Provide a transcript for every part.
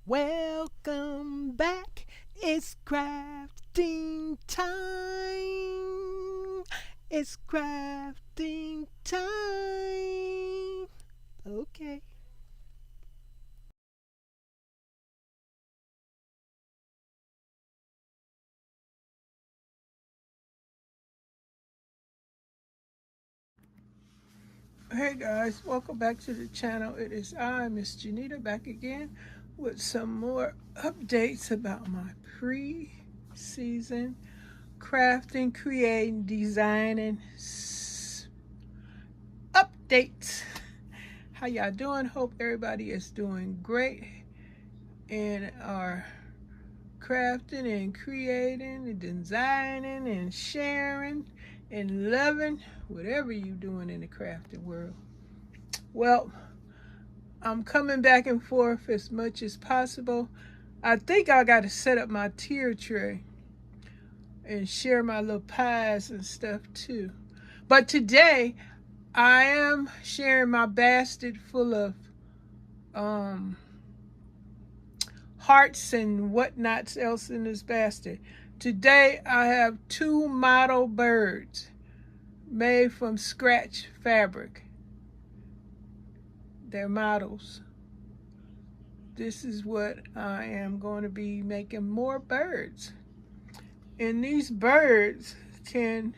Welcome back. It's crafting time. It's crafting time. Okay. Hey guys, welcome back to the channel. It is I, Miss Janita, back again with some more updates about my pre-season crafting, creating, designing updates. How y'all doing? Hope everybody is doing great and are crafting and creating and designing and sharing and loving whatever you're doing in the crafting world. Well, I'm coming back and forth as much as possible. I think I got to set up my tier tray and share my little pies and stuff too. But today I am sharing my basket full of hearts and whatnots else in this basket. Today I have 2 model birds made from scratch fabric. They're models. This is what I am going to be making more birds. And these birds can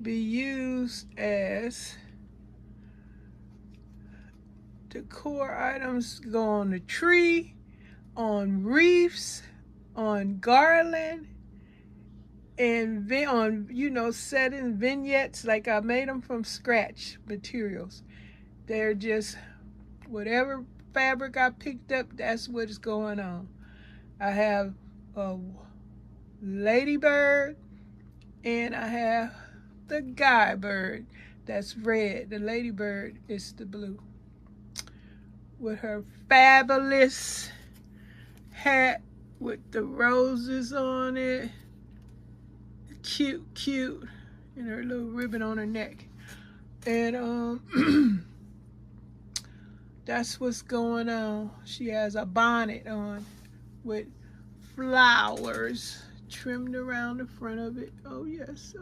be used as decor items, go on the tree, on wreaths, on garland, and on, setting vignettes. Like I made them from scratch materials. They're just whatever fabric I picked up, that's what's going on. I have a ladybird and I have the guy bird that's red. The ladybird is the blue with her fabulous hat with the roses on it. Cute, and her little ribbon on her neck. And that's what's going on. She has a bonnet on with flowers trimmed around the front of it. Oh yes,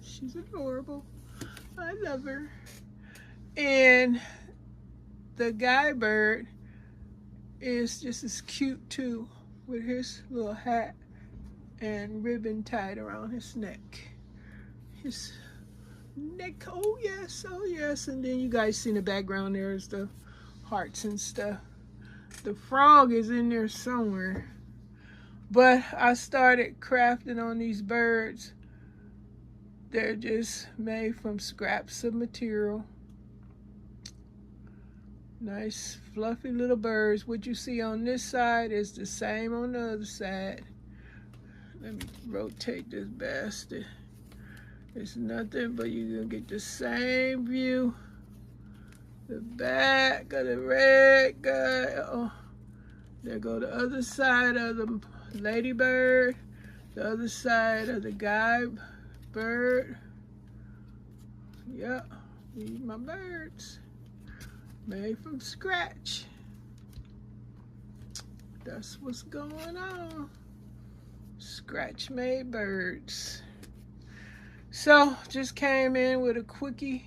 she's adorable. I love her. And the guy bird is just as cute too, with his little hat and ribbon tied around his neck. His neck, oh yes. And then you guys see in the background there's the hearts and stuff. The frog is in there somewhere. But I started crafting on these birds. They're just made from scraps of material. Nice fluffy little birds. What you see on this side is the same on the other side. Let me rotate this bastard. It's nothing but you're gonna get the same view. The back of the red guy. Oh, there go the other side of the ladybird. The other side of the guy bird. Yep, these are my birds. Made from scratch. That's what's going on. Scratch made birds. So just came in with a quickie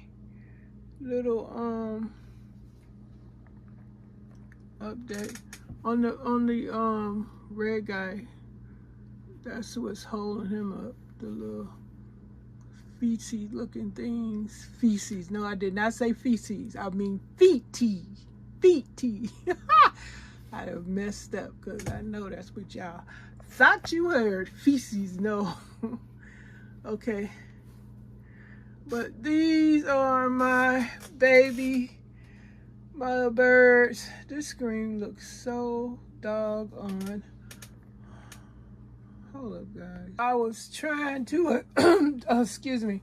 little update on the red guy. That's what's holding him up. The little feces looking things. Feces. No, I did not say feces. I mean feety. Feety. I have messed up because I know that's what y'all thought you heard. Feces. No. Okay. But these are my baby mother birds. This screen looks so doggone. Hold up, guys. I was trying to, excuse me.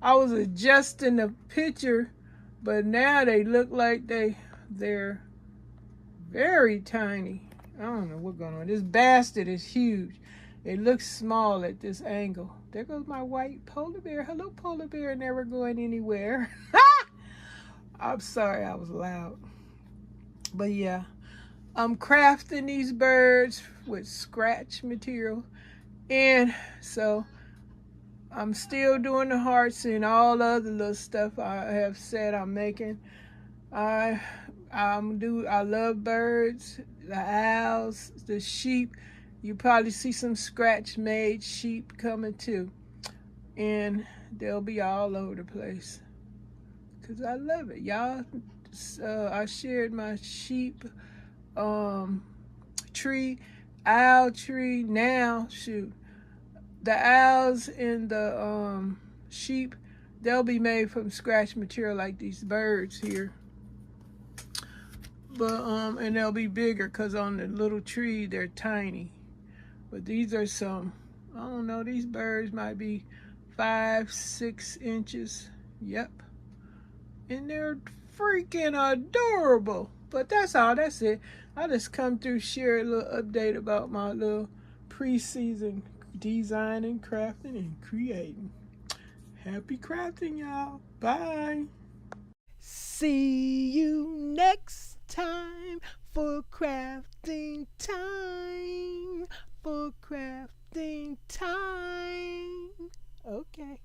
I was adjusting the picture, but now they look like they're very tiny. I don't know what's going on. This bastard is huge. It looks small at this angle. There goes my white polar bear. Hello, polar bear, never going anywhere. I'm sorry I was loud. But yeah, I'm crafting these birds with scratch material, and so I'm still doing the hearts and all the other little stuff I have said I'm making. I love birds, the owls, the sheep. You probably see some scratch made sheep coming too, and they'll be all over the place because I love it, y'all. I shared my sheep tree, owl tree. Now shoot, the owls and the sheep, they'll be made from scratch material like these birds here. But and they'll be bigger because on the little tree they're tiny. But these are some, I don't know, these birds might be 5-6 inches. Yep. And they're freaking adorable. But that's all. That's it. I just come through, share a little update about my little pre-season designing, crafting, and creating. Happy crafting, y'all. Bye. See you next time for crafting time. For crafting time. Okay.